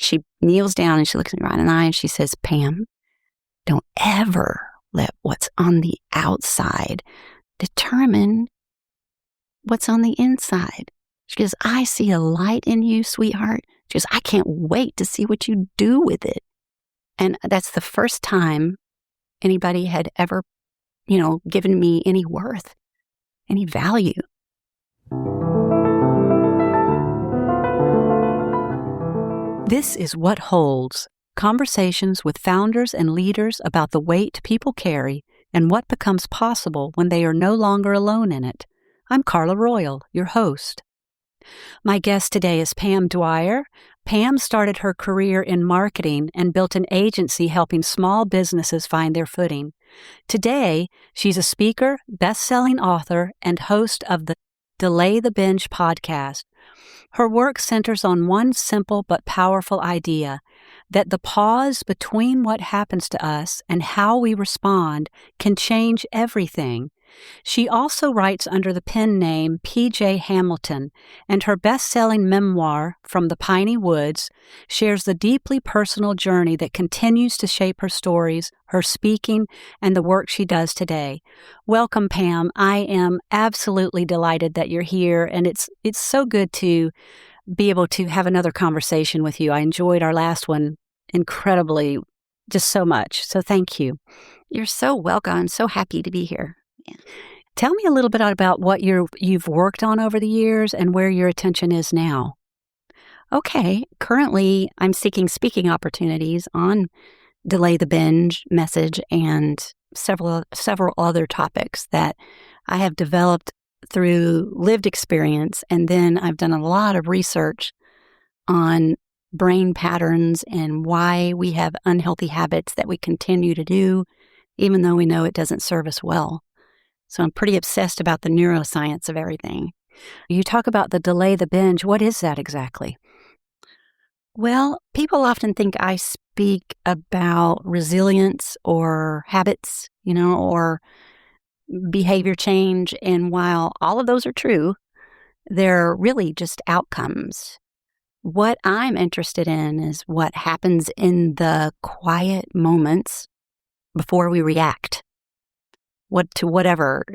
she kneels down and she looks me right in the eye and she says, Pam, don't ever let what's on the outside determine what's on the inside. She goes, I see a light in you, sweetheart. She goes, I can't wait to see what you do with it. And that's the first time anybody had ever, given me any worth, any value. This is What Holds, conversations with founders and leaders about the weight people carry and what becomes possible when they are no longer alone in it. I'm Carla Royal, your host. My guest today is Pam Dwyer. Pam started her career in marketing and built an agency helping small businesses find their footing. Today, she's a speaker, best-selling author, and host of the Delay the Binge podcast. Her work centers on one simple but powerful idea, that the pause between what happens to us and how we respond can change everything. She also writes under the pen name P.J. Hamilton, and her best-selling memoir, From the Piney Woods, shares the deeply personal journey that continues to shape her stories, her speaking, and the work she does today. Welcome, Pam. I am absolutely delighted that you're here, and it's so good to be able to have another conversation with you. I enjoyed our last one incredibly, just so much. So thank you. You're so welcome. I'm so happy to be here. Yeah. Tell me a little bit about what you've worked on over the years and where your attention is now. Okay. Currently, I'm seeking speaking opportunities on Delay the Binge message and several other topics that I have developed through lived experience. And then I've done a lot of research on brain patterns and why we have unhealthy habits that we continue to do, even though we know it doesn't serve us well. So I'm pretty obsessed about the neuroscience of everything. You talk about the Delay the Binge. What is that exactly? Well, people often think I speak about resilience or habits, or behavior change. And while all of those are true, they're really just outcomes. What I'm interested in is what happens in the quiet moments before we react. To whatever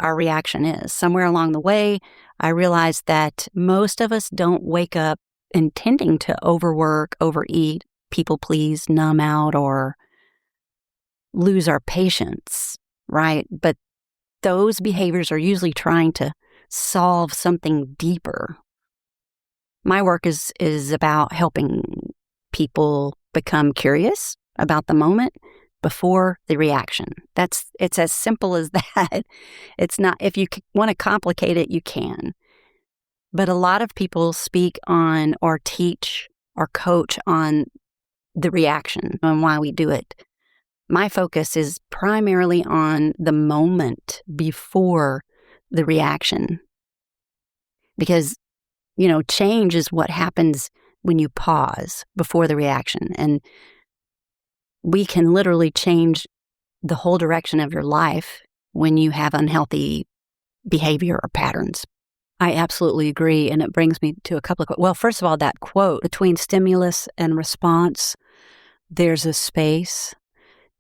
our reaction is. Somewhere along the way, I realized that most of us don't wake up intending to overwork, overeat, people please, numb out, or lose our patience, right? But those behaviors are usually trying to solve something deeper. My work is about helping people become curious about the moment before the reaction. It's as simple as that. It's not, if you want to complicate it, you can. But a lot of people speak on or teach or coach on the reaction and why we do it. My focus is primarily on the moment before the reaction. Because, change is what happens when you pause before the reaction. And we can literally change the whole direction of your life when you have unhealthy behavior or patterns. I absolutely agree. And it brings me to a couple of, well, first of all, that quote, between stimulus and response, there's a space.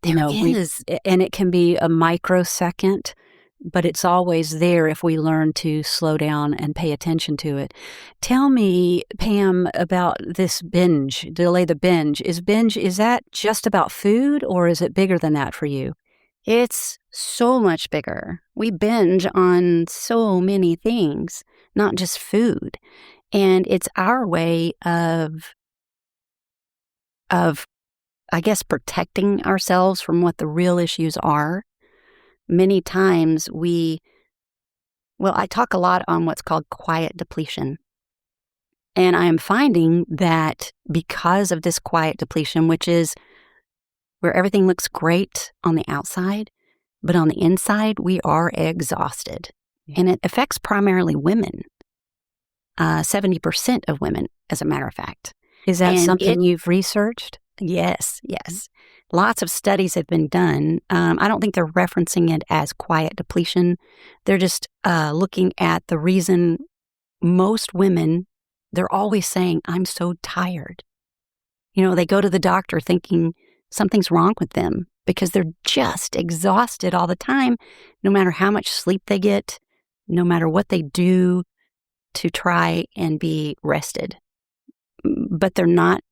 There is. And it can be a microsecond, but it's always there if we learn to slow down and pay attention to it. Tell me, Pam, about this binge, Delay the Binge. Is that just about food, or is it bigger than that for you? It's so much bigger. We binge on so many things, not just food. And it's our way of I guess, protecting ourselves from what the real issues are. Many times I talk a lot on what's called quiet depletion. And I am finding that because of this quiet depletion, which is where everything looks great on the outside, but on the inside, we are exhausted. And it affects primarily women, 70% of women, as a matter of fact. Is that something you've researched? Yes. Lots of studies have been done. I don't think they're referencing it as quiet depletion. They're just looking at the reason most women, they're always saying, I'm so tired. They go to the doctor thinking something's wrong with them because they're just exhausted all the time, no matter how much sleep they get, no matter what they do to try and be rested. But they're not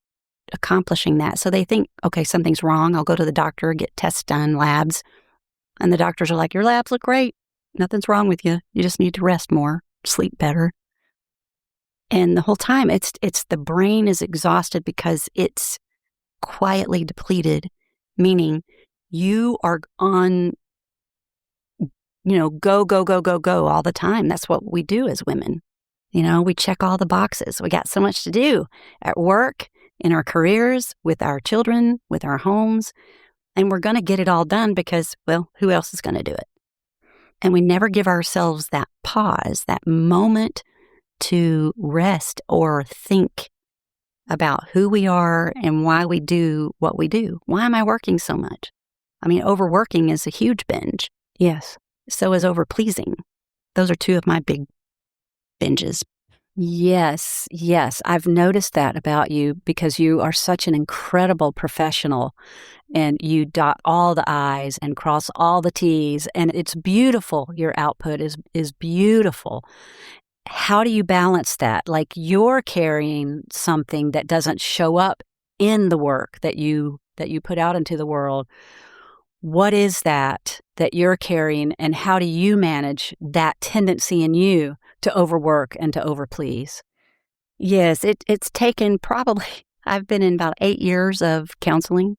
accomplishing that. So they think, okay, something's wrong. I'll go to the doctor, get tests done, labs. And the doctors are like, your labs look great. Nothing's wrong with you. You just need to rest more, sleep better. And the whole time, it's the brain is exhausted because it's quietly depleted, meaning you are on, go, go, go, go, go all the time. That's what we do as women. We check all the boxes. We got so much to do at work, in our careers, with our children, with our homes. And we're going to get it all done because, well, who else is going to do it? And we never give ourselves that pause, that moment to rest or think about who we are and why we do what we do. Why am I working so much? Overworking is a huge binge. Yes. So is overpleasing. Those are two of my big binges. Yes. I've noticed that about you because you are such an incredible professional and you dot all the I's and cross all the T's, and it's beautiful. Your output is beautiful. How do you balance that? Like, you're carrying something that doesn't show up in the work that you put out into the world. What is that you're carrying, and how do you manage that tendency in you to overwork and to overplease? Yes, it's taken probably, I've been in about 8 years of counseling,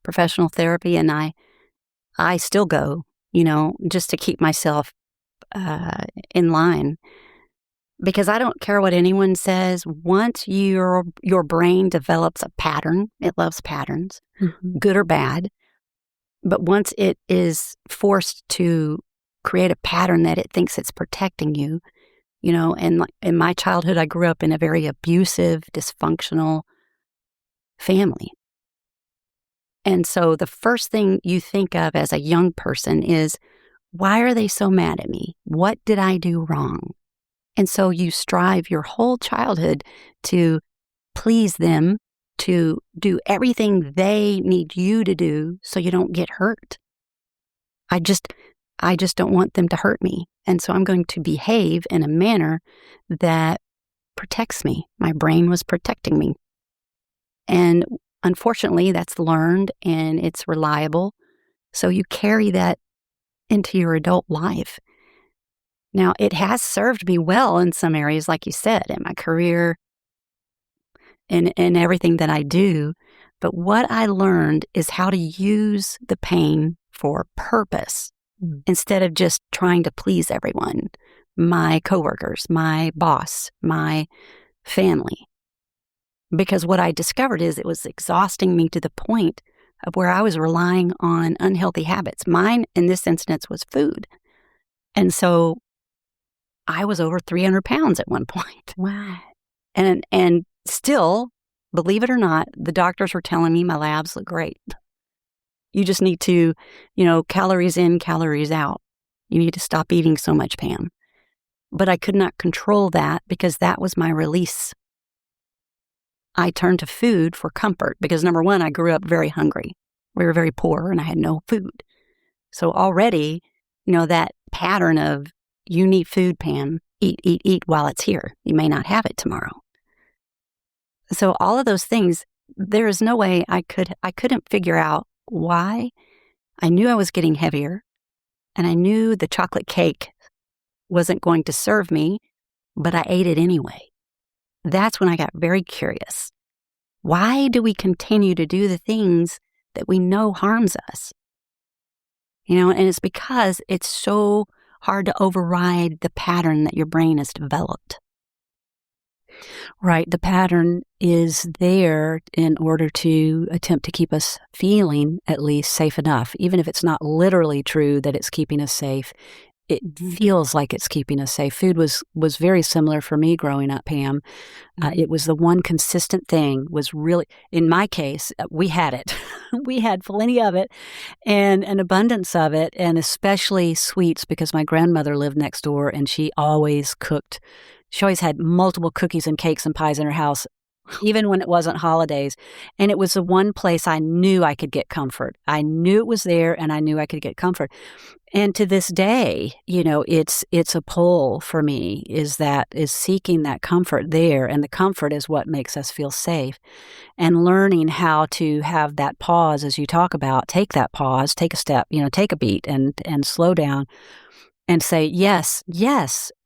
professional therapy, and I still go, just to keep myself in line. Because I don't care what anyone says. Once your brain develops a pattern, it loves patterns, good or bad. But once it is forced to create a pattern that it thinks it's protecting you, and like in my childhood, I grew up in a very abusive, dysfunctional family. And so the first thing you think of as a young person is, why are they so mad at me? What did I do wrong? And so you strive your whole childhood to please them, to do everything they need you to do so you don't get hurt. I just don't want them to hurt me. And so I'm going to behave in a manner that protects me. My brain was protecting me. And unfortunately, that's learned and it's reliable. So you carry that into your adult life. Now, it has served me well in some areas, like you said, in my career and everything that I do. But what I learned is how to use the pain for purpose instead of just trying to please everyone, my coworkers, my boss, my family. Because what I discovered is it was exhausting me to the point of where I was relying on unhealthy habits. Mine, in this instance, was food. And so I was over 300 pounds at one point. Wow. And still, believe it or not, the doctors were telling me my labs look great. You just need to, calories in, calories out. You need to stop eating so much, Pam. But I could not control that because that was my release. I turned to food for comfort because, number one, I grew up very hungry. We were very poor and I had no food. So already, that pattern of, you need food, Pam. Eat while it's here. You may not have it tomorrow. So all of those things, there is no way I couldn't figure out why. I knew I was getting heavier, and I knew the chocolate cake wasn't going to serve me, but I ate it anyway. That's when I got very curious. Why do we continue to do the things that we know harms us? And it's because it's so hard to override the pattern that your brain has developed. Right. The pattern is there in order to attempt to keep us feeling at least safe enough. Even if it's not literally true that it's keeping us safe, it feels like it's keeping us safe. Food was very similar for me growing up, Pam. It was the one consistent thing, was really, in my case, we had it. We had plenty of it and an abundance of it, and especially sweets because my grandmother lived next door and she always cooked. She always had multiple cookies and cakes and pies in her house even when it wasn't holidays. And it was the one place I knew I could get comfort. I knew it was there, and I knew I could get comfort. And to this day, it's a pull for me is seeking that comfort there. And the comfort is what makes us feel safe. And learning how to have that pause, as you talk about, take that pause, take a step, take a beat and slow down and say, yes,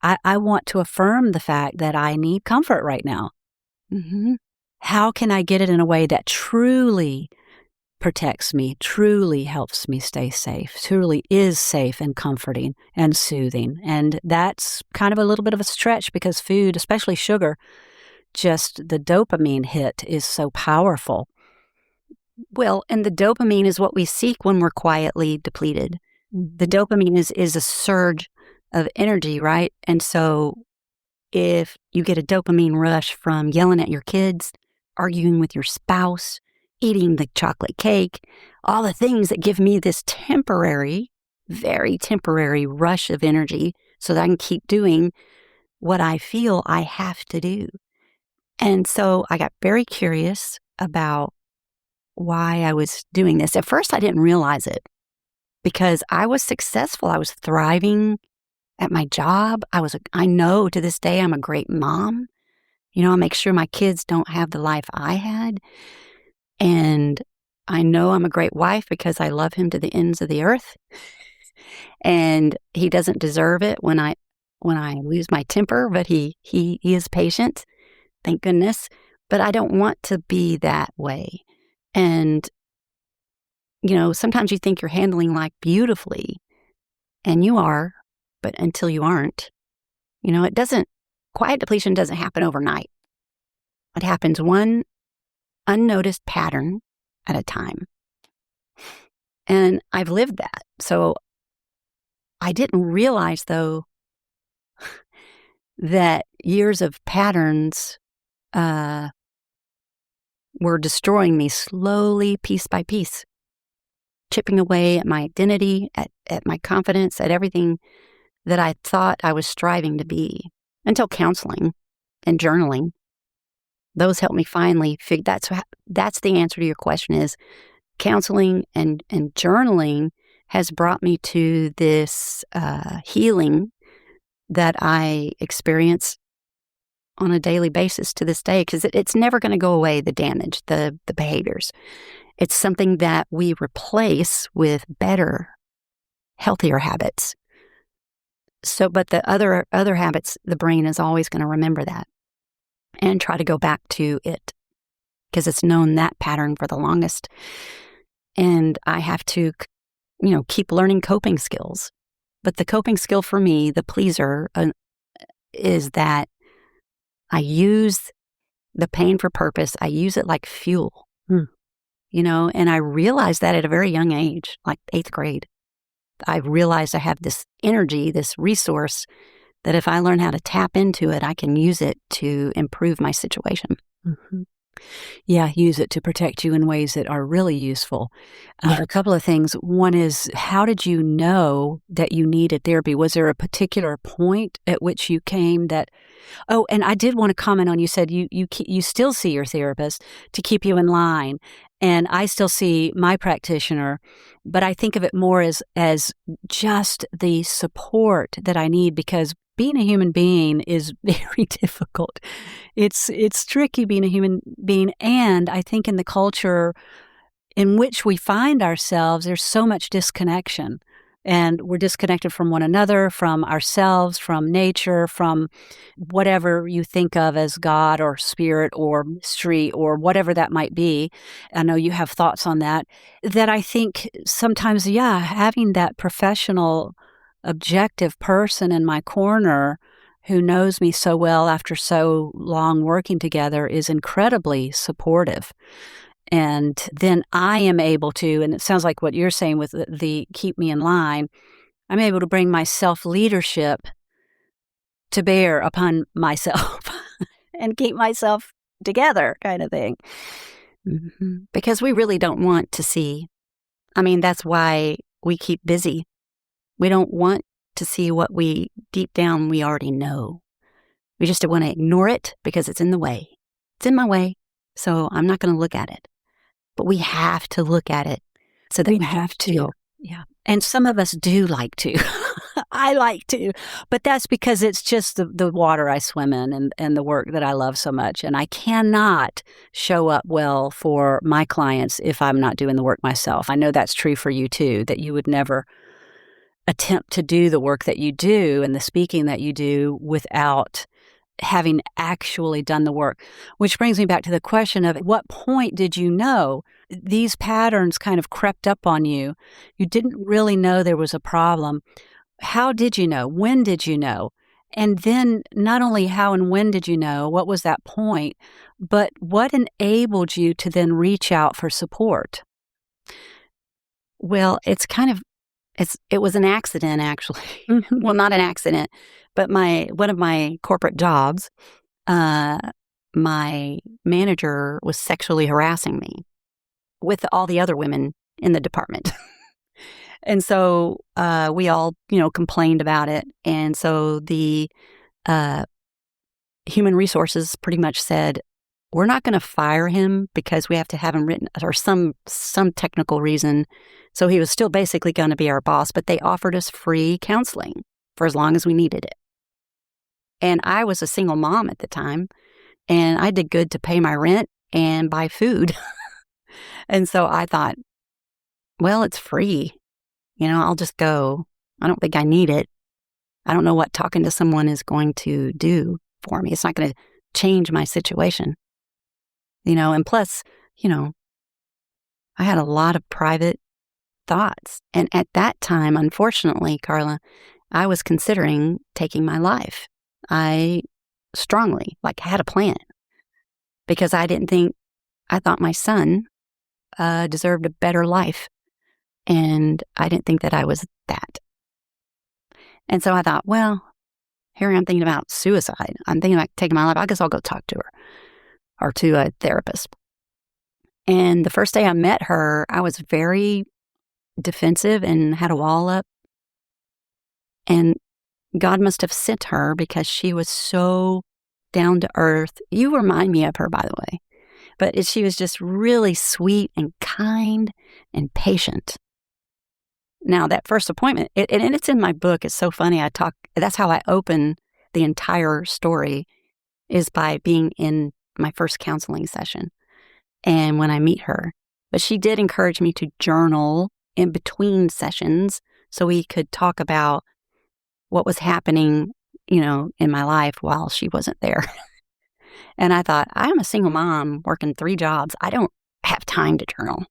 I want to affirm the fact that I need comfort right now. Mm-hmm. How can I get it in a way that truly protects me, truly helps me stay safe, truly is safe and comforting and soothing? And that's kind of a little bit of a stretch because food, especially sugar, just the dopamine hit is so powerful. Well, and the dopamine is what we seek when we're quietly depleted. The dopamine is a surge of energy, right? And so if you get a dopamine rush from yelling at your kids, arguing with your spouse, eating the chocolate cake, all the things that give me this temporary, very temporary rush of energy so that I can keep doing what I feel I have to do. And so I got very curious about why I was doing this. At first, I didn't realize it because I was successful. I was thriving at my job. I know to this day I'm a great mom. I make sure my kids don't have the life I had. And I know I'm a great wife because I love him to the ends of the earth. And he doesn't deserve it when I lose my temper, but he is patient. Thank goodness. But I don't want to be that way. And, sometimes you think you're handling life beautifully, and you are, but until you aren't. Quiet depletion doesn't happen overnight. It happens one unnoticed pattern at a time. And I've lived that. So I didn't realize, though, that years of patterns were destroying me slowly, piece by piece, chipping away at my identity, at my confidence, at everything that I thought I was striving to be, until counseling and journaling. Those helped me finally figure that's the answer to your question is counseling and journaling has brought me to this healing that I experience on a daily basis to this day, because it's never going to go away, the damage, the behaviors. It's something that we replace with better, healthier habits. So, but the other habits, the brain is always going to remember that and try to go back to it because it's known that pattern for the longest. And I have to, keep learning coping skills. But the coping skill for me, the pleaser, is that I use the pain for purpose. I use it like fuel, and I realized that at a very young age, like 8th grade. I realized I have this energy, this resource, that if I learn how to tap into it, I can use it to improve my situation. Mm-hmm. Yeah, use it to protect you in ways that are really useful. A couple of things. One is, how did you know that you needed therapy? Was there a particular point at which you came that, oh, and I did want to comment on, you said you still see your therapist to keep you in line. And I still see my practitioner, but I think of it more as just the support that I need, because being a human being is very difficult. It's tricky being a human being. And I think in the culture in which we find ourselves, there's so much disconnection. And we're disconnected from one another, from ourselves, from nature, from whatever you think of as God or spirit or mystery or whatever that might be. I know you have thoughts on that. That I think sometimes, having that professional, objective person in my corner who knows me so well after so long working together is incredibly supportive. And then I am able to, and it sounds like what you're saying with the keep me in line, I'm able to bring my self-leadership to bear upon myself and keep myself together, kind of thing. Mm-hmm. Because we really don't want to see. That's why we keep busy. We don't want to see what deep down we already know. We just want to ignore it because it's in the way. It's in my way, so I'm not going to look at it. But we have to look at it so that we have to feel. Yeah. And some of us do like to. I like to. But that's because it's just the water I swim in and the work that I love so much. And I cannot show up well for my clients if I'm not doing the work myself. I know that's true for you too, that you would never attempt to do the work that you do and the speaking that you do without having actually done the work. Which brings me back to the question of, at what point did you know these patterns kind of crept up on you? You didn't really know there was a problem. How did you know? When did you know? And then not only how and when did you know, what was that point, but what enabled you to then reach out for support? Well, it was an accident, actually. Well, not an accident, but one of my corporate jobs, my manager was sexually harassing me with all the other women in the department. And so we all, complained about it. And so the human resources pretty much said, we're not going to fire him because we have to have him written or some technical reason. So he was still basically going to be our boss, but they offered us free counseling for as long as we needed it. And I was a single mom at the time, and I did good to pay my rent and buy food. And so I thought, well, it's free. I'll just go. I don't think I need it. I don't know what talking to someone is going to do for me. It's not going to change my situation. And plus, I had a lot of private thoughts. And at that time, unfortunately, Carla, I was considering taking my life. I strongly, had a plan because I thought my son deserved a better life. And I didn't think that I was that. And so I thought, well, here I'm thinking about suicide. I'm thinking about taking my life. I guess I'll go talk to her or to a therapist. And the first day I met her, I was very defensive and had a wall up. And God must have sent her because she was so down to earth. You remind me of her, by the way. But she was just really sweet and kind and patient. Now, that first appointment, and it's in my book. It's so funny. That's how I open the entire story, is by being in my first counseling session and when I meet her. But she did encourage me to journal in between sessions so we could talk about what was happening, in my life while she wasn't there. And I thought, I'm a single mom working 3 jobs. I don't have time to journal,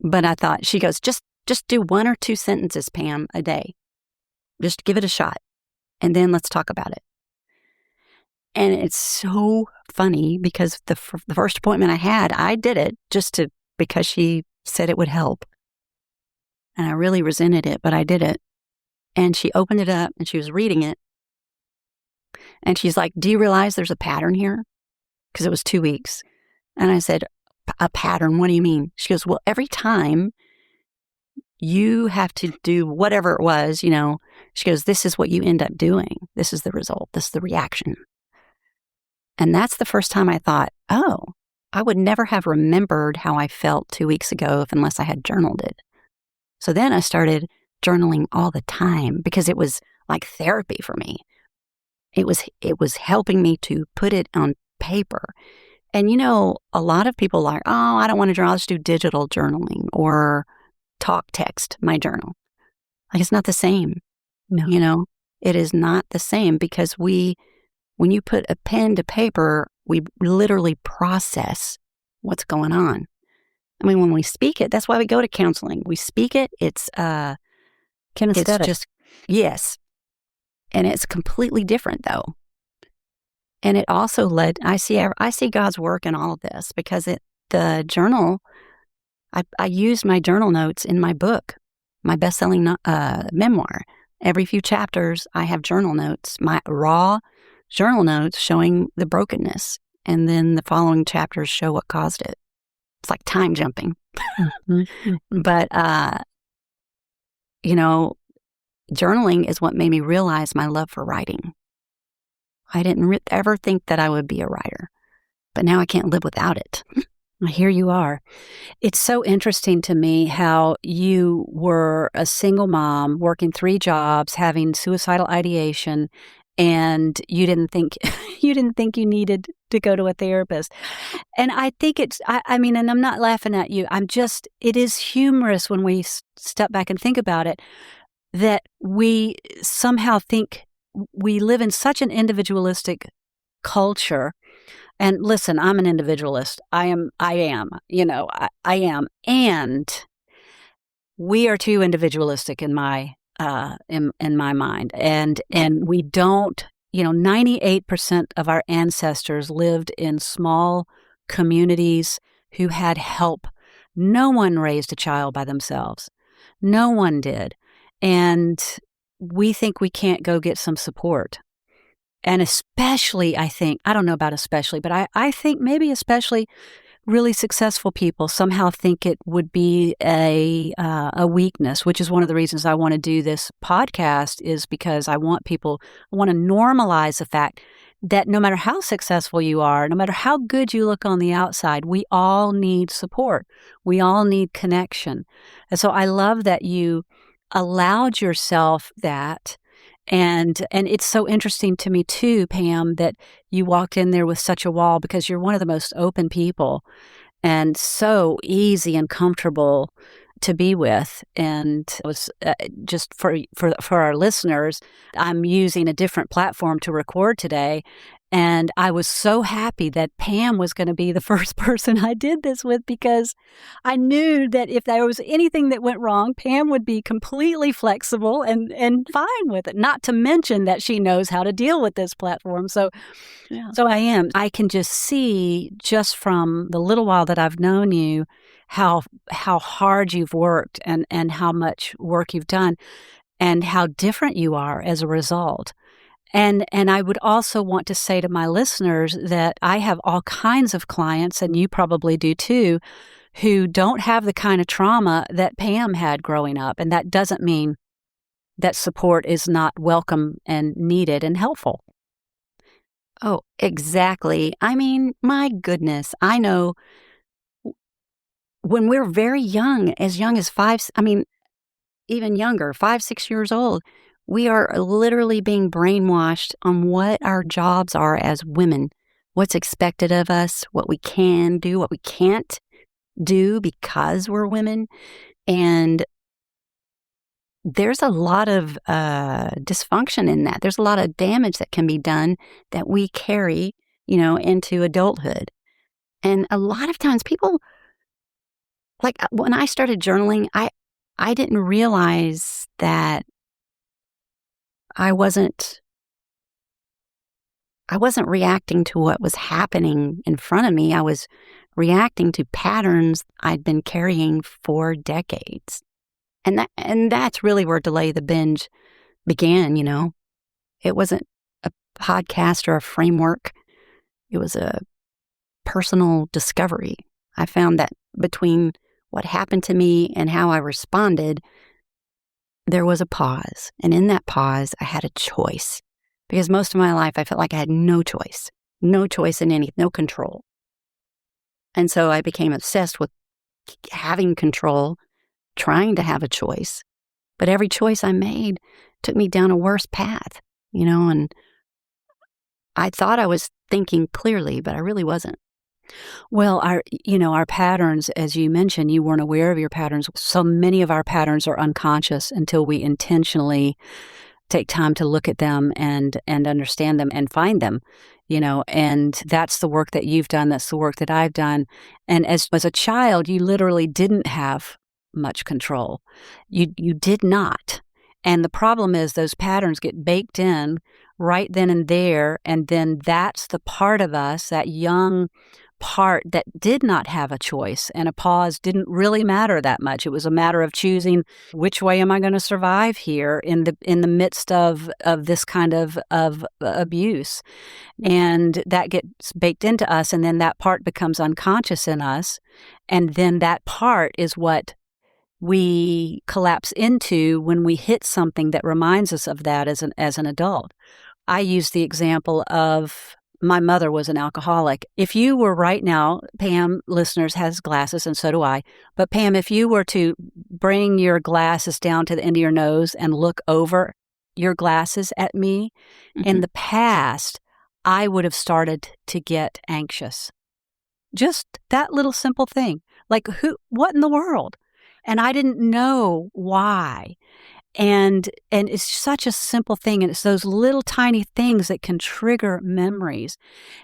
But I thought, she goes, just do 1 or 2 sentences, Pam, a day. Just give it a shot. And then let's talk about it. And it's so funny because the first appointment I had, I did it because she said it would help. And I really resented it, but I did it. And she opened it up and she was reading it. And she's like, do you realize there's a pattern here? Because it was 2 weeks. And I said, a pattern? What do you mean? She goes, well, every time you have to do whatever it was, she goes, this is what you end up doing. This is the result. This is the reaction. And that's the first time I thought, oh, I would never have remembered how I felt 2 weeks ago unless I had journaled it. So then I started journaling all the time because it was like therapy for me. It was helping me to put it on paper. And a lot of people are like, oh, I don't want to journal. I'll just do digital journaling or talk text my journal. It's not the same. No. It is not the same because when you put a pen to paper, we literally process what's going on. When we speak it, that's why we go to counseling. We speak it. It's kinesthetic. It's just, yes. And it's completely different though. And it also I see God's work in all of this because the journal, I used my journal notes in my book, my bestselling memoir. Every few chapters, I have journal notes, my raw journal notes showing the brokenness. And then the following chapters show what caused it. It's like time jumping. But, journaling is what made me realize my love for writing. I didn't ever think that I would be a writer, but now I can't live without it. Here you are. It's so interesting to me how you were a single mom, working 3 jobs, having suicidal ideation, and you didn't think you needed to go to a therapist. And I think I mean, and I'm not laughing at you. It is humorous when we step back and think about it, that we somehow think we live in such an individualistic culture. And listen, I'm an individualist. I am, I am. And we are too individualistic in my mind. And we don't, 98% of our ancestors lived in small communities who had help. No one raised a child by themselves. No one did. And we think we can't go get some support. And especially, I think, I don't know about especially, but I think maybe especially really successful people somehow think it would be a weakness, which is one of the reasons I want to do this podcast, is because I want to normalize the fact that no matter how successful you are, no matter how good you look on the outside, we all need support. We all need connection. And so I love that you allowed yourself that. And it's so interesting to me too, Pam, that you walked in there with such a wall, because you're one of the most open people and so easy and comfortable to be with. And it was just for our listeners, I'm using a different platform to record today. And I was so happy that Pam was going to be the first person I did this with, because I knew that if there was anything that went wrong, Pam would be completely flexible and fine with it, not to mention that she knows how to deal with this platform. So I am. I can just see, just from the little while that I've known you, how hard you've worked and how much work you've done and how different you are as a result. And I would also want to say to my listeners that I have all kinds of clients, and you probably do too, who don't have the kind of trauma that Pam had growing up. And that doesn't mean that support is not welcome and needed and helpful. Oh, exactly. I mean, my goodness, I know when we're very young as 5, even younger, 5, 6 years old, we are literally being brainwashed on what our jobs are as women, what's expected of us, what we can do, what we can't do because we're women. And there's a lot of dysfunction in that. There's a lot of damage that can be done that we carry, into adulthood. And a lot of times people, like when I started journaling, I didn't realize that I wasn't reacting to what was happening in front of me. I was reacting to patterns I'd been carrying for decades. And that's really where Delay the Binge began, It wasn't a podcast or a framework. It was a personal discovery. I found that between what happened to me and how I responded, there was a pause. And in that pause, I had a choice. Because most of my life, I felt like I had no choice in anything, no control. And so I became obsessed with having control, trying to have a choice. But every choice I made took me down a worse path, and I thought I was thinking clearly, but I really wasn't. Well, our patterns, as you mentioned, you weren't aware of your patterns. So many of our patterns are unconscious until we intentionally take time to look at them and understand them and find them, and that's the work that you've done. That's the work that I've done. And as a child, you literally didn't have much control. You did not. And the problem is those patterns get baked in right then and there. And then that's the part of us, that young part that did not have a choice, and a pause didn't really matter that much. It was a matter of choosing, which way am I going to survive here in the midst of this kind of abuse. And that gets baked into us, and then that part becomes unconscious in us. And then that part is what we collapse into when we hit something that reminds us of that as an adult. I use the example of my mother was an alcoholic. If you were right now, Pam, listeners, has glasses, and so do I. But Pam, if you were to bring your glasses down to the end of your nose and look over your glasses at me, in the past, I would have started to get anxious. Just that little simple thing. Like, what in the world? And I didn't know why. And it's such a simple thing. And it's those little tiny things that can trigger memories.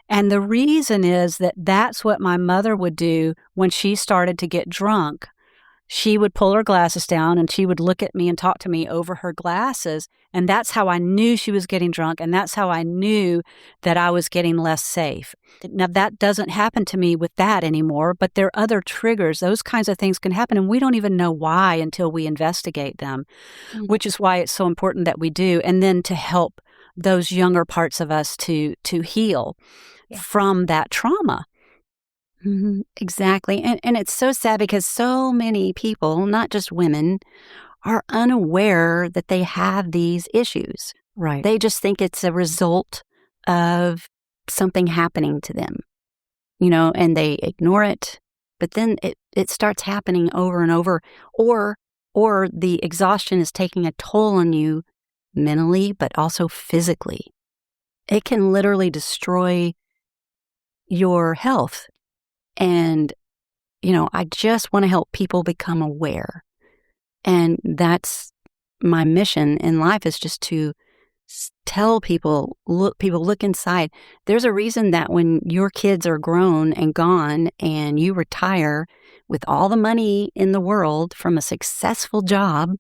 And the reason is that that's what my mother would do when she started to get drunk. She would pull her glasses down and she would look at me and talk to me over her glasses. And that's how I knew she was getting drunk. And that's how I knew that I was getting less safe. Now, that doesn't happen to me with that anymore, but there are other triggers. Those kinds of things can happen, and we don't even know why until we investigate them, which is why it's so important that we do. And then to help those younger parts of us to heal from that trauma. Exactly. And it's so sad because so many people, not just women, are unaware that they have these issues. Right. They just think it's a result of something happening to them, and they ignore it. But then it starts happening over and over, or the exhaustion is taking a toll on you mentally, but also physically. It can literally destroy your health. And, I just want to help people become aware. And that's my mission in life, is just to tell people, look inside. There's a reason that when your kids are grown and gone and you retire with all the money in the world from a successful job,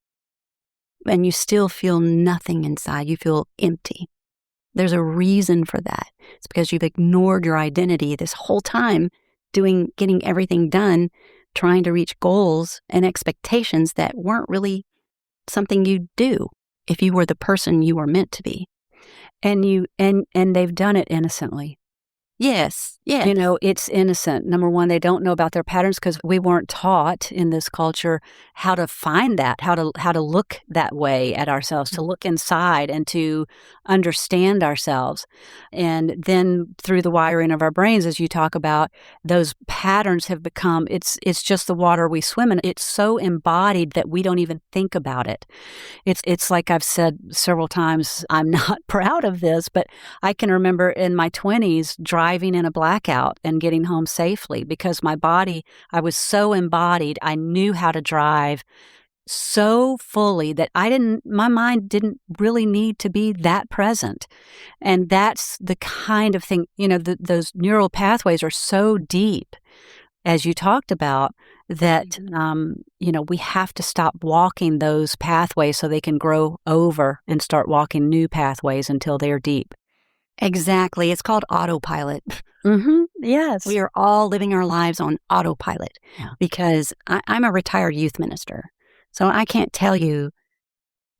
and you still feel nothing inside, you feel empty. There's a reason for that. It's because you've ignored your identity this whole time, getting everything done, trying to reach goals and expectations that weren't really something you do if you were the person you were meant to be. And they've done it innocently. Yes. It's innocent. Number one, they don't know about their patterns because we weren't taught in this culture how to find that, how to look that way at ourselves, to look inside and to understand ourselves. And then through the wiring of our brains, as you talk about, those patterns have become, it's just the water we swim in. It's so embodied that we don't even think about it. It's like I've said several times, I'm not proud of this, but I can remember in my 20s driving in a blackout and getting home safely because my body, I was so embodied. I knew how to drive so fully that my mind didn't really need to be that present. And that's the kind of thing, those neural pathways are so deep, as you talked about, that, we have to stop walking those pathways so they can grow over and start walking new pathways until they're deep. Exactly. It's called autopilot. Yes. We are all living our lives on autopilot because I'm a retired youth minister. So I can't tell you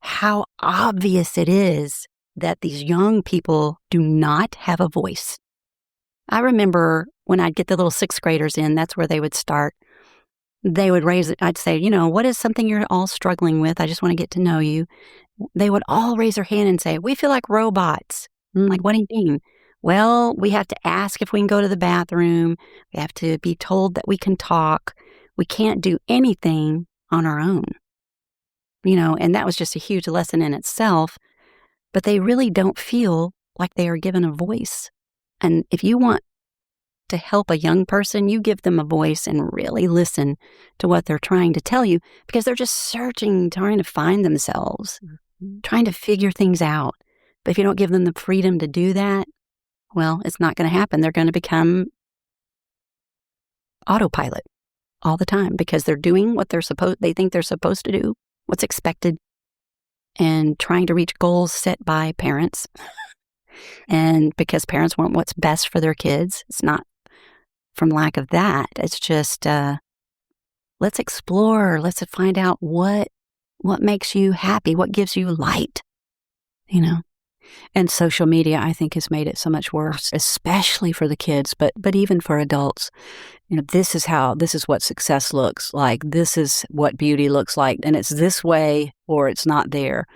how obvious it is that these young people do not have a voice. I remember when I'd get the little sixth graders in, that's where they would start. They would raise it. I'd say, what is something you're all struggling with? I just want to get to know you. They would all raise their hand and say, we feel like robots. Like, what do you mean? Well, we have to ask if we can go to the bathroom. We have to be told that we can talk. We can't do anything on our own. And that was just a huge lesson in itself. But they really don't feel like they are given a voice. And if you want to help a young person, you give them a voice and really listen to what they're trying to tell you, because they're just searching, trying to find themselves, trying to figure things out. But if you don't give them the freedom to do that, well, it's not going to happen. They're going to become autopilot all the time because they're doing what they think they're supposed to do, what's expected, and trying to reach goals set by parents. And because parents want what's best for their kids, it's not from lack of that. It's just, let's explore. Let's find out what makes you happy, what gives you light, And social media, I think, has made it so much worse, especially for the kids, but even for adults. This is what success looks like. This is what beauty looks like. And it's this way or it's not there.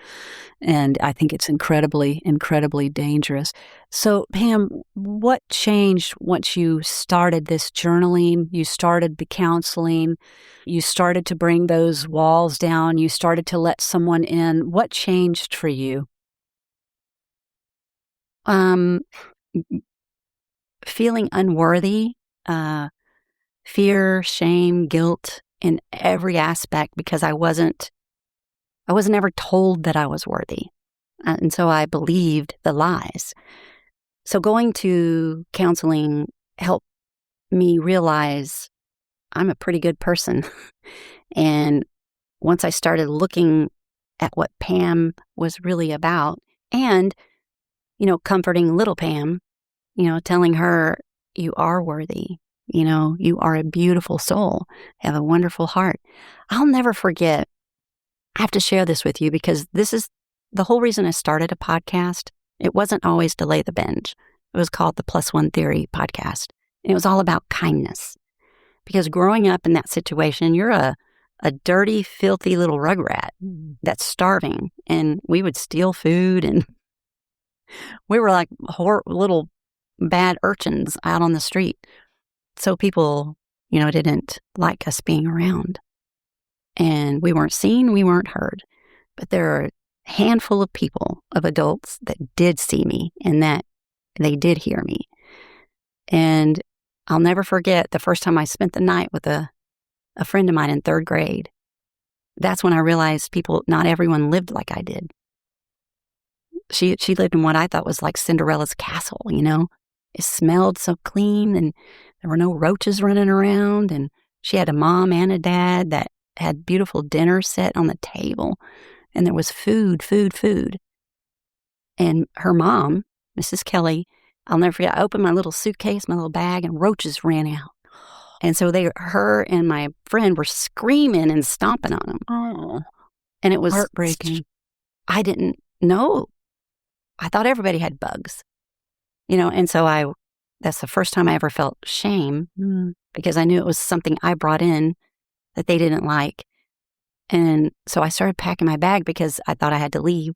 And I think it's incredibly, incredibly dangerous. So, Pam, what changed once you started this journaling? You started the counseling. You started to bring those walls down. You started to let someone in. What changed for you? Feeling unworthy, fear, shame, guilt in every aspect because I wasn't ever told that I was worthy. And so I believed the lies. So going to counseling helped me realize I'm a pretty good person. And once I started looking at what Pam was really about and, comforting little Pam, telling her, you are worthy. You are a beautiful soul, have a wonderful heart. I'll never forget. I have to share this with you because this is the whole reason I started a podcast. It wasn't always Delay the Binge. It was called the Plus One Theory podcast. And it was all about kindness. Because growing up in that situation, you're a dirty, filthy little rugrat that's starving. And we would steal food and we were like little bad urchins out on the street. So people, didn't like us being around. And we weren't seen, we weren't heard. But there are a handful of people, of adults, that did see me and that they did hear me. And I'll never forget the first time I spent the night with a friend of mine in third grade. That's when I realized not everyone lived like I did. She lived in what I thought was like Cinderella's castle, It smelled so clean and there were no roaches running around. And she had a mom and a dad that had beautiful dinner set on the table. And there was food. And her mom, Mrs. Kelly, I'll never forget, I opened my little suitcase, my little bag, and roaches ran out. And so her and my friend were screaming and stomping on them. Oh, and it was heartbreaking. I didn't know. I thought everybody had bugs, and so that's the first time I ever felt shame because I knew it was something I brought in that they didn't like. And so I started packing my bag because I thought I had to leave.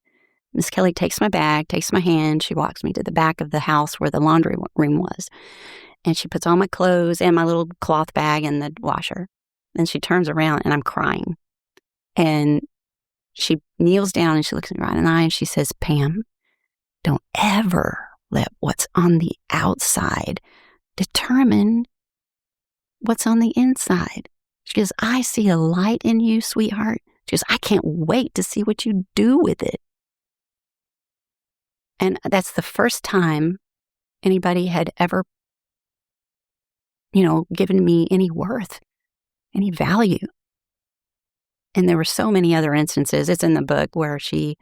Miss Kelly takes my bag, takes my hand. She walks me to the back of the house where the laundry room was. And she puts all my clothes and my little cloth bag in the washer. Then she turns around and I'm crying. And she kneels down and she looks me right in the eye and she says, Pam, don't ever let what's on the outside determine what's on the inside. She goes, I see a light in you, sweetheart. She goes, I can't wait to see what you do with it. And that's the first time anybody had ever, given me any worth, any value. And there were so many other instances. It's in the book where she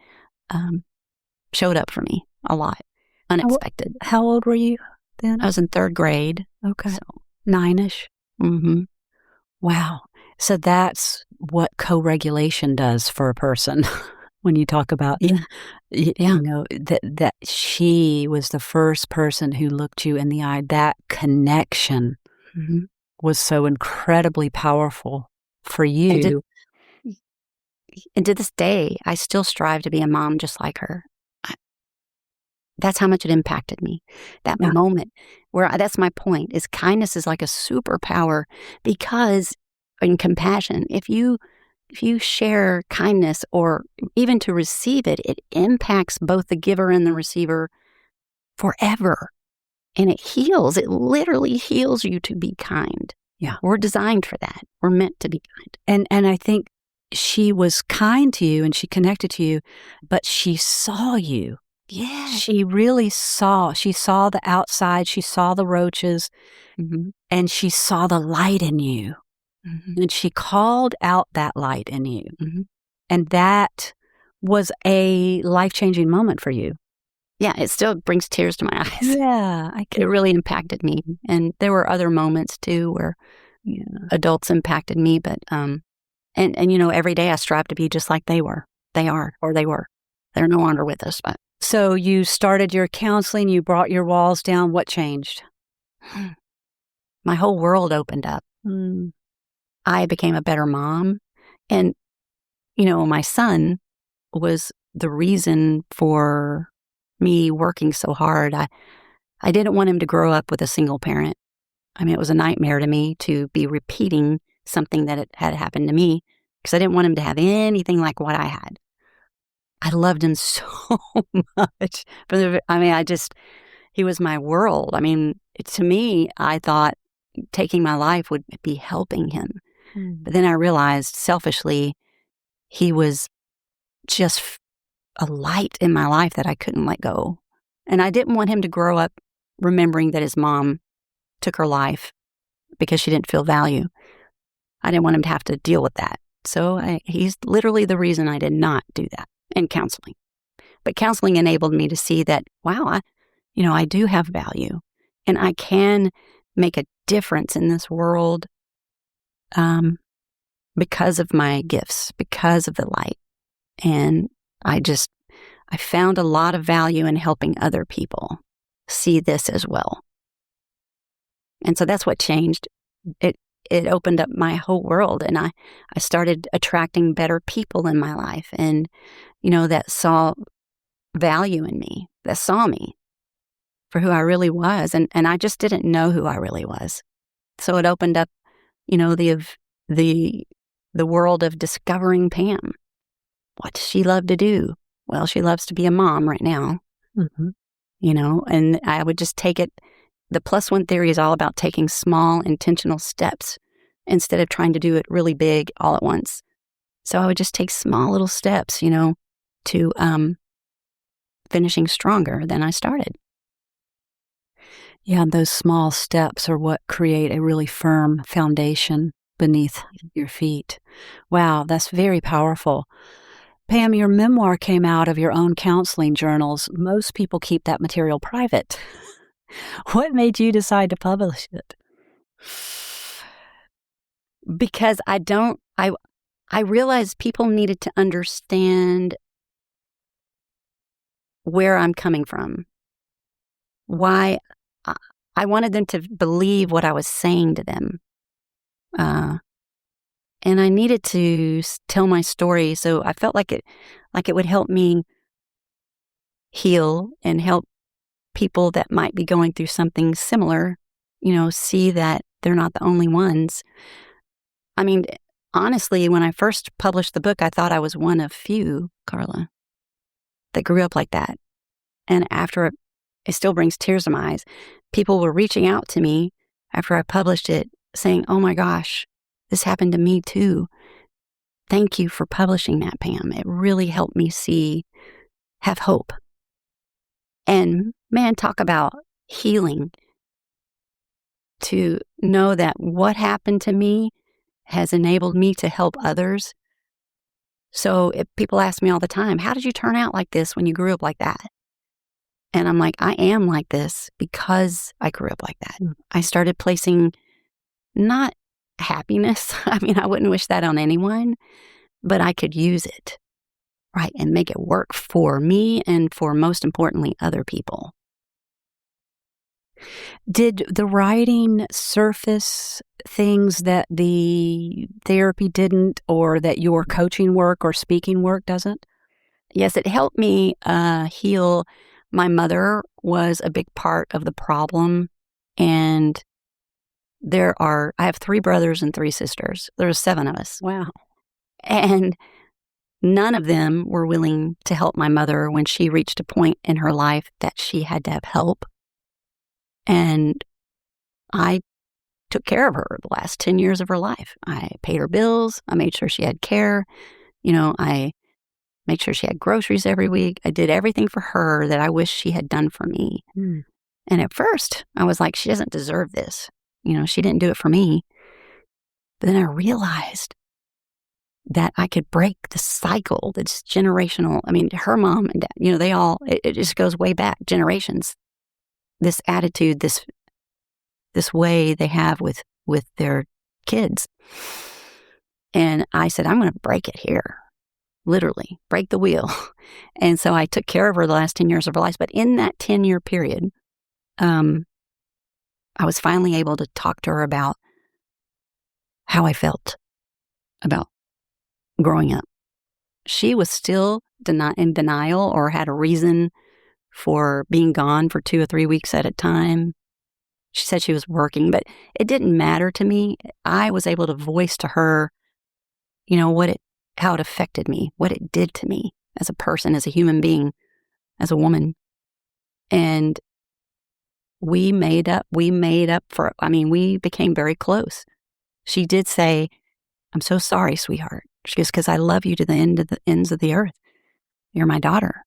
showed up for me a lot, unexpected. How old were you then? I was in third grade. Okay. So, 9-ish? Mm-hmm. Wow. So that's what co-regulation does for a person when you talk about, that she was the first person who looked you in the eye. That connection was so incredibly powerful for you. And to this day, I still strive to be a mom just like her. That's how much it impacted me. That moment that's my point, is kindness is like a superpower because in compassion, if you share kindness or even to receive it, it impacts both the giver and the receiver forever. And it heals. It literally heals you to be kind. Yeah. We're designed for that. We're meant to be kind. And I think she was kind to you and she connected to you, but she saw you. Yeah. She really saw. She saw the outside. She saw the roaches. And she saw the light in you. And she called out that light in you. And that was a life-changing moment for you. Yeah, it still brings tears to my eyes. Yeah. It really impacted me. And there were other moments, too, where adults impacted me. But, and every day I strive to be just like they were. They are, or they were. They're no longer with us, but. So you started your counseling, you brought your walls down. What changed? My whole world opened up. Mm. I became a better mom. And, my son was the reason for me working so hard. I didn't want him to grow up with a single parent. I mean, it was a nightmare to me to be repeating something that had happened to me because I didn't want him to have anything like what I had. I loved him so much. He was my world. I mean, to me, I thought taking my life would be helping him. But then I realized selfishly, he was just a light in my life that I couldn't let go. And I didn't want him to grow up remembering that his mom took her life because she didn't feel value. I didn't want him to have to deal with that. So he's literally the reason I did not do that in counseling. But counseling enabled me to see that, wow, I do have value and I can make a difference in this world because of my gifts, because of the light. And I found a lot of value in helping other people see this as well. And so that's what changed. It opened up my whole world, and I started attracting better people in my life, and that saw value in me, that saw me for who I really was, and I just didn't know who I really was. So it opened up, the world of discovering Pam. What does she love to do? Well, she loves to be a mom right now. Mm-hmm. And I would just take it. The plus one theory is all about taking small intentional steps instead of trying to do it really big all at once. So I would just take small little steps, to finishing stronger than I started. Yeah, and those small steps are what create a really firm foundation beneath your feet. Wow, that's very powerful. Pam, your memoir came out of your own counseling journals. Most people keep that material private. What made you decide to publish it? Because I realized people needed to understand where I'm coming from. Why I wanted them to believe what I was saying to them. And I needed to tell my story, so I felt like it would help me heal and help people that might be going through something similar, see that they're not the only ones. I mean, honestly, when I first published the book, I thought I was one of few, Carla, that grew up like that. And after it still brings tears to my eyes, people were reaching out to me after I published it saying, "Oh my gosh, this happened to me too. Thank you for publishing that, Pam. It really helped me have hope." And man, talk about healing. To know that what happened to me has enabled me to help others. So if people ask me all the time, how did you turn out like this when you grew up like that? And I'm like, I am like this because I grew up like that. I started placing not happiness. I mean, I wouldn't wish that on anyone, but I could use it, right, and make it work for me and for, most importantly, other people. Did the writing surface things that the therapy didn't, or that your coaching work or speaking work doesn't? Yes, it helped me heal. My mother was a big part of the problem, and I have 3 brothers and 3 sisters. There were 7 of us. Wow. And none of them were willing to help my mother when she reached a point in her life that she had to have help. And I took care of her the last 10 years of her life. I paid her bills. I made sure she had care. I made sure she had groceries every week. I did everything for her that I wish she had done for me. And at first, I was like, she doesn't deserve this. She didn't do it for me. But then I realized that I could break the cycle that's generational. I mean, her mom and dad, they all, it just goes way back, generations. This attitude, this way they have with their kids. And I said, I'm going to break it here. literally break the wheel. And so I took care of her the last 10 years of her life. But in that 10-year period, I was finally able to talk to her about how I felt about growing up. She was still in denial or had a reason for being gone for 2 or 3 weeks at a time. She said she was working, but it didn't matter to me. I was able to voice to her, how it affected me, what it did to me as a person, as a human being, as a woman. And we became very close. She did say, "I'm so sorry, sweetheart." She goes, "Because I love you to the ends of the earth. You're my daughter."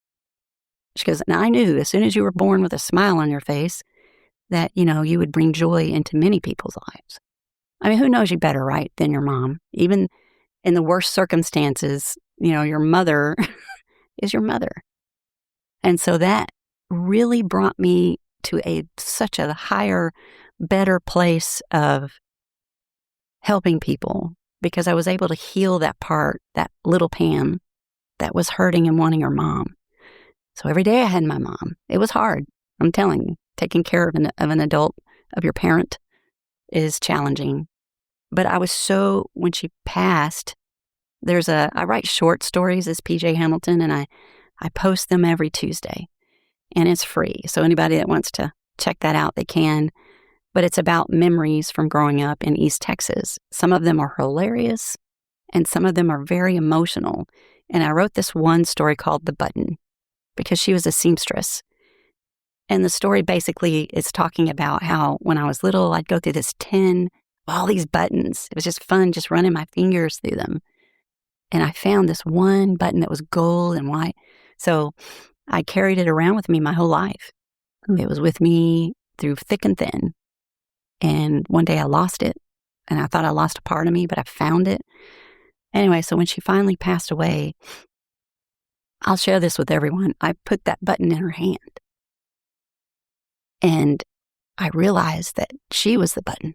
She goes, "And I knew as soon as you were born with a smile on your face that, you would bring joy into many people's lives." I mean, who knows you better, right, than your mom? Even in the worst circumstances, your mother is your mother. And so that really brought me to such a higher, better place of helping people, because I was able to heal that part, that little Pam that was hurting and wanting her mom. So every day I had my mom. It was hard. I'm telling you, taking care of an adult, of your parent, is challenging. But when she passed, I write short stories as PJ Hamilton, and I post them every Tuesday, and it's free. So anybody that wants to check that out, they can. But it's about memories from growing up in East Texas. Some of them are hilarious, and some of them are very emotional. And I wrote this one story called The Button, because she was a seamstress. And the story basically is talking about how when I was little, I'd go through this tin, all these buttons. It was just fun just running my fingers through them. And I found this one button that was gold and white. So I carried it around with me my whole life. It was with me through thick and thin. And one day I lost it, and I thought I lost a part of me, but I found it. Anyway, so when she finally passed away, I'll share this with everyone. I put that button in her hand, and I realized that she was the button.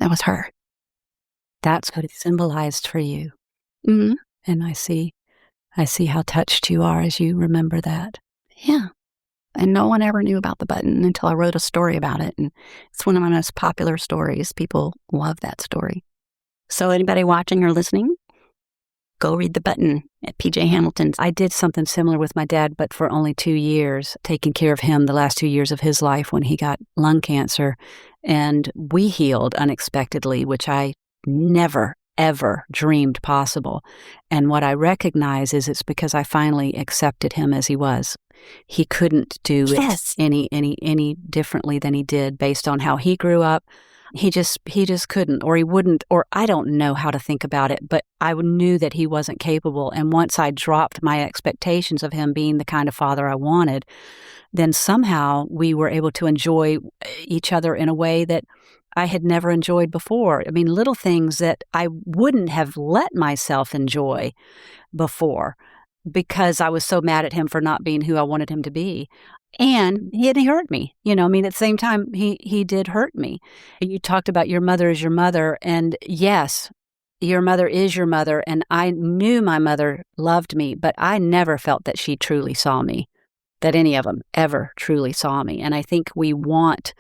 That was her. That's what it symbolized for you. Mm-hmm. And I see how touched you are as you remember that. Yeah. And no one ever knew about the button until I wrote a story about it. And it's one of my most popular stories. People love that story. So anybody watching or listening, go read The Button at PJ Hamilton's. I did something similar with my dad, but for only 2 years, taking care of him the last 2 years of his life when he got lung cancer. And we healed unexpectedly, which I never, ever dreamed possible. And what I recognize is it's because I finally accepted him as he was. He couldn't do it any differently than he did based on how he grew up. He just couldn't, or he wouldn't, or I don't know how to think about it, but I knew that he wasn't capable. And once I dropped my expectations of him being the kind of father I wanted, then somehow we were able to enjoy each other in a way that I had never enjoyed before. I mean, little things that I wouldn't have let myself enjoy before because I was so mad at him for not being who I wanted him to be. And he hurt me. At the same time, he did hurt me. You talked about your mother is your mother. And yes, your mother is your mother. And I knew my mother loved me, but I never felt that she truly saw me, that any of them ever truly saw me. And I think we want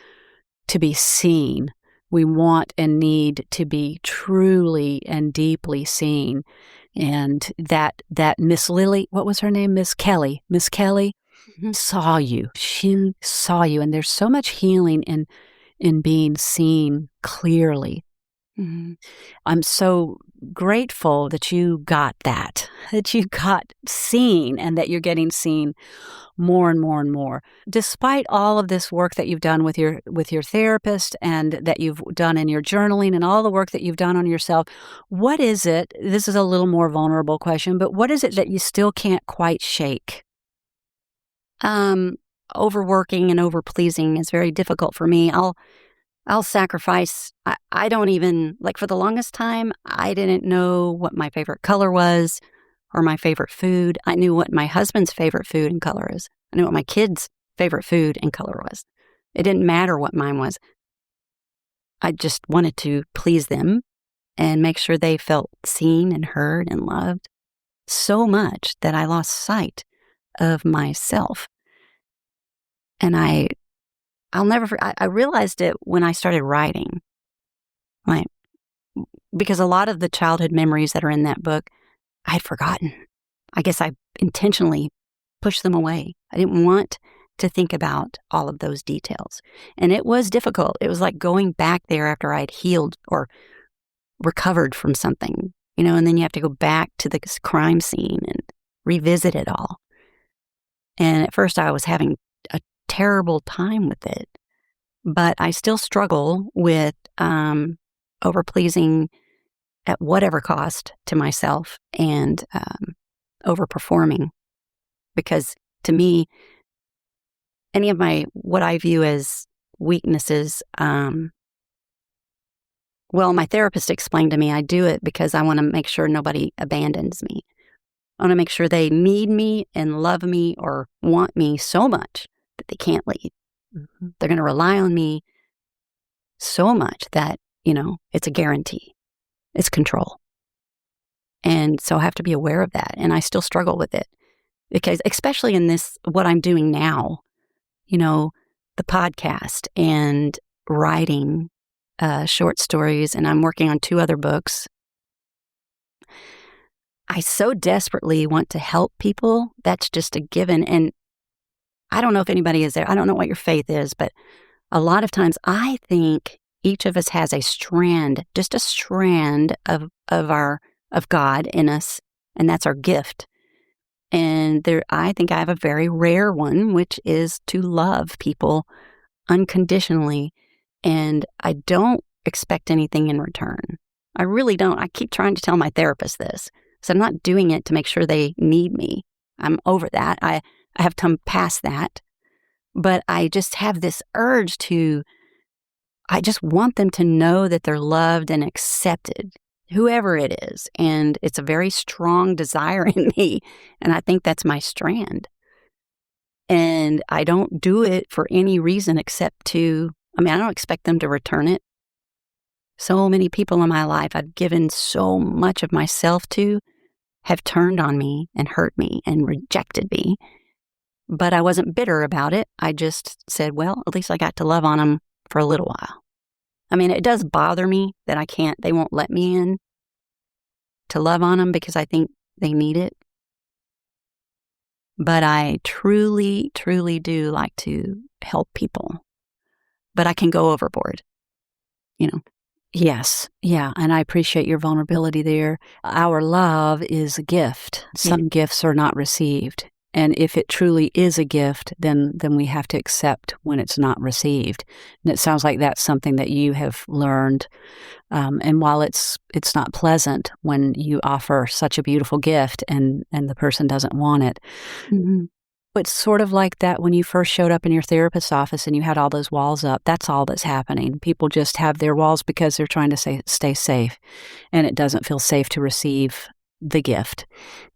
to be seen. We want and need to be truly and deeply seen. And that Miss Lily, what was her name? Miss Kelly saw you. She saw you. And there's so much healing in being seen clearly. Mm-hmm. I'm so grateful that you got that you got seen and that you're getting seen more and more and more. Despite all of this work that you've done with your therapist and that you've done in your journaling and all the work that you've done on yourself, what is it, this is a little more vulnerable question, but what is it that you still can't quite shake? Overworking and overpleasing is very difficult for me. I'll sacrifice. I don't even, for the longest time, I didn't know what my favorite color was or my favorite food. I knew what my husband's favorite food and color is. I knew what my kids' favorite food and color was. It didn't matter what mine was. I just wanted to please them and make sure they felt seen and heard and loved. so much that I lost sight of myself. And I'll never forget, I realized it when I started writing. Like, because a lot of the childhood memories that are in that book, I had forgotten. I guess I intentionally pushed them away. I didn't want to think about all of those details. And it was difficult. It was like going back there after I had healed or recovered from something, and then you have to go back to the crime scene and revisit it all. And at first I was having a terrible time with it, but I still struggle with overpleasing at whatever cost to myself and overperforming. Because to me, any of what I view as weaknesses, my therapist explained to me I do it because I want to make sure nobody abandons me. I want to make sure they need me and love me or want me so much that they can't leave. Mm-hmm. They're going to rely on me so much that, it's a guarantee. It's control. And so I have to be aware of that. And I still struggle with it because, especially in what I'm doing now, the podcast and writing short stories, and I'm working on 2 other books. I so desperately want to help people. That's just a given. And I don't know if anybody is there. I don't know what your faith is, but a lot of times I think each of us has just a strand of God in us, and that's our gift. And I think I have a very rare one, which is to love people unconditionally, and I don't expect anything in return. I really don't. I keep trying to tell my therapist this, so I'm not doing it to make sure they need me. I'm over that. I have come past that, but I just have this urge I just want them to know that they're loved and accepted, whoever it is. And it's a very strong desire in me. And I think that's my strand. And I don't do it for any reason except I don't expect them to return it. So many people in my life I've given so much of myself to have turned on me and hurt me and rejected me. But I wasn't bitter about it. I just said, well, at least I got to love on them for a little while. It does bother me that they won't let me in to love on them because I think they need it. But I truly, truly do like to help people. But I can go overboard, Yes. Yeah. And I appreciate your vulnerability there. Our love is a gift. Some gifts are not received. And if it truly is a gift, then we have to accept when it's not received. And it sounds like that's something that you have learned. And while it's not pleasant when you offer such a beautiful gift and the person doesn't want it, mm-hmm. It's sort of like that when you first showed up in your therapist's office and you had all those walls up. That's all that's happening. People just have their walls because they're trying to stay safe. And it doesn't feel safe to receive the gift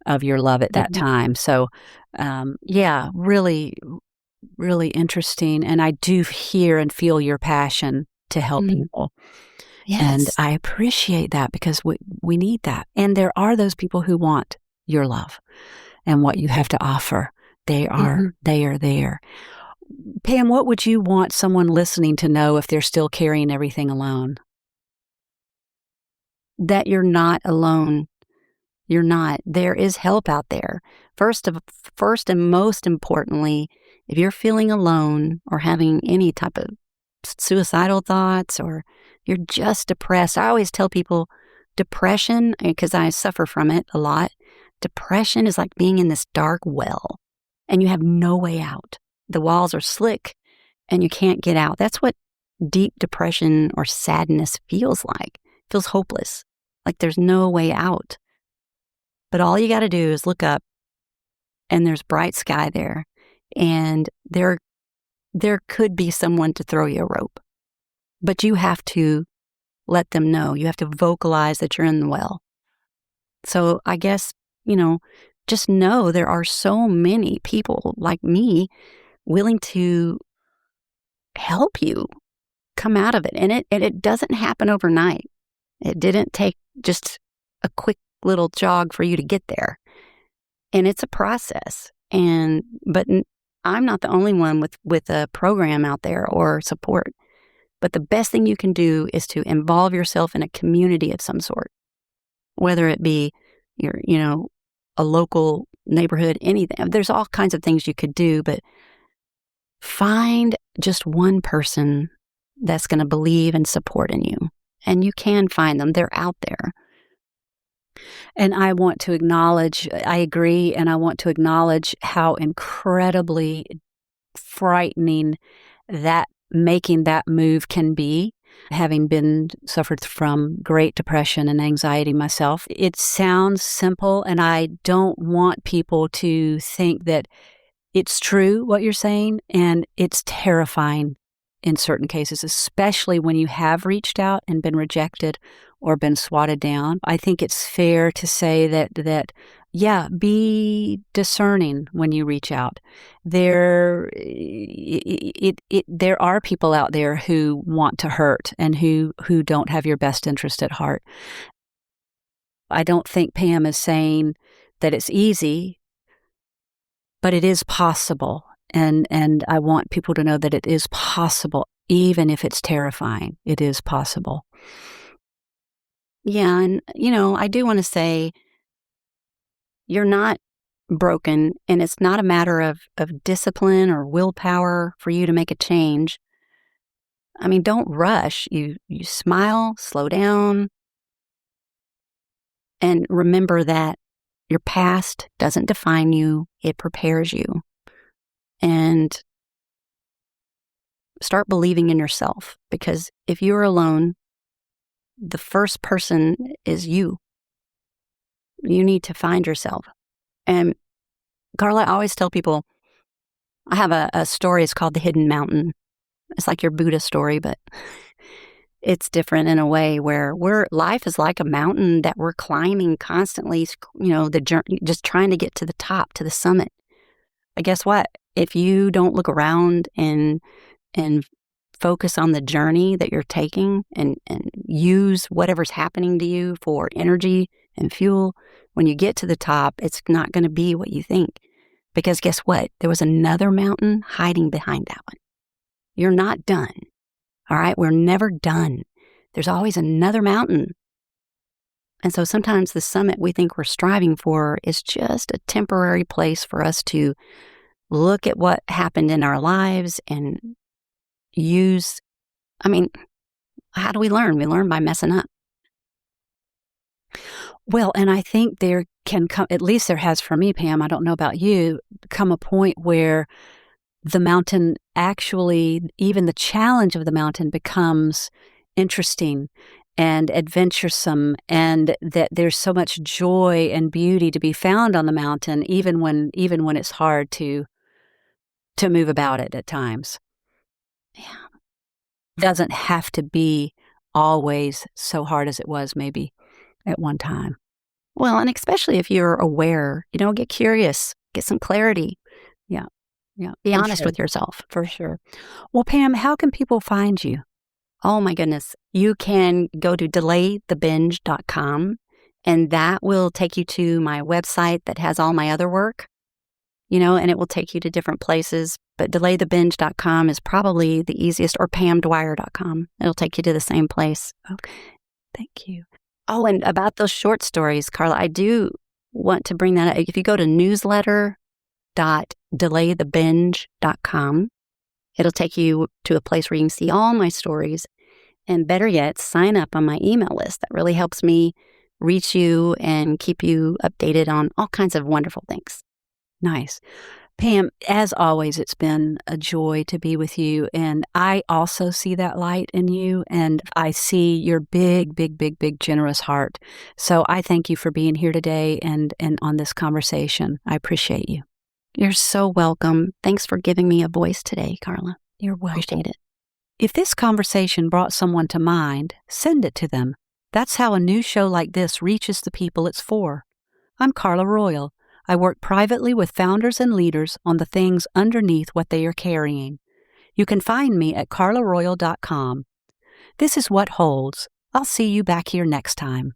of your love at that time. So, really, really interesting. And I do hear and feel your passion to help people. Yes. And I appreciate that because we need that. And there are those people who want your love and what you have to offer. They are there. Pam, what would you want someone listening to know if they're still carrying everything alone? That you're not alone. You're not. There is help out there. First and most importantly, if you're feeling alone or having any type of suicidal thoughts or you're just depressed, I always tell people depression, because I suffer from it a lot, depression is like being in this dark well and you have no way out. The walls are slick and you can't get out. That's what deep depression or sadness feels like. It feels hopeless, like there's no way out. But all you got to do is look up and there's bright sky there. And there could be someone to throw you a rope. But you have to let them know. You have to vocalize that you're in the well. So I guess, just know there are so many people like me willing to help you come out of it. And it doesn't happen overnight. It didn't take just a quick little jog for you to get there. And it's a process. But I'm not the only one with a program out there or support. But the best thing you can do is to involve yourself in a community of some sort, whether it be a local neighborhood, anything. There's all kinds of things you could do, but find just one person that's going to believe and support in you. And you can find them. They're out there. And I want to acknowledge, I agree, and I want to acknowledge how incredibly frightening that making that move can be. Having suffered from great depression and anxiety myself, it sounds simple, and I don't want people to think that it's true what you're saying, and it's terrifying in certain cases, especially when you have reached out and been rejected or been swatted down. I think it's fair to say that be discerning when you reach out. There are people out there who want to hurt and who don't have your best interest at heart. I don't think Pam is saying that it's easy, but it is possible. And I want people to know that it is possible, even if it's terrifying. It is possible. Yeah, and, I do want to say you're not broken, and it's not a matter of discipline or willpower for you to make a change. I mean, don't rush. You smile, slow down, and remember that your past doesn't define you. It prepares you. And start believing in yourself, because if you're alone, the first person is you. You need to find yourself. And Carla, I always tell people, I have a story, it's called The Hidden Mountain. It's like your Buddha story, but it's different in a way where life is like a mountain that we're climbing constantly, the journey, just trying to get to the top, to the summit. But guess what? If you don't look around and focus on the journey that you're taking and use whatever's happening to you for energy and fuel, when you get to the top, it's not going to be what you think. Because guess what? There was another mountain hiding behind that one. You're not done. All right? We're never done. There's always another mountain. And so sometimes the summit we think we're striving for is just a temporary place for us to look at what happened in our lives and how do we learn? We learn by messing up. Well, and I think there can come, at least there has for me, Pam, I don't know about you, come a point where the mountain actually, even the challenge of the mountain becomes interesting and adventuresome, and that there's so much joy and beauty to be found on the mountain, even when it's hard to move about it at times. Yeah. Doesn't have to be always so hard as it was maybe at one time. Well, and especially if you're aware, get curious, get some clarity. Yeah. Be honest with yourself. For sure. Well, Pam, how can people find you? Oh my goodness. You can go to delaythebinge.com, and that will take you to my website that has all my other work, and it will take you to different places. But delaythebinge.com is probably the easiest, or pamdwyer.com. It'll take you to the same place. Okay. Thank you. Oh, and about those short stories, Carla, I do want to bring that up. If you go to newsletter.delaythebinge.com, it'll take you to a place where you can see all my stories. And better yet, sign up on my email list. That really helps me reach you and keep you updated on all kinds of wonderful things. Nice. Pam, as always, it's been a joy to be with you. And I also see that light in you, and I see your big, big, big, big, generous heart. So I thank you for being here today and on this conversation. I appreciate you. You're so welcome. Thanks for giving me a voice today, Carla. You're welcome. Appreciate it. If this conversation brought someone to mind, send it to them. That's how a new show like this reaches the people it's for. I'm Carla Royal. I work privately with founders and leaders on the things underneath what they are carrying. You can find me at carlaroyal.com. This is What Holds. I'll see you back here next time.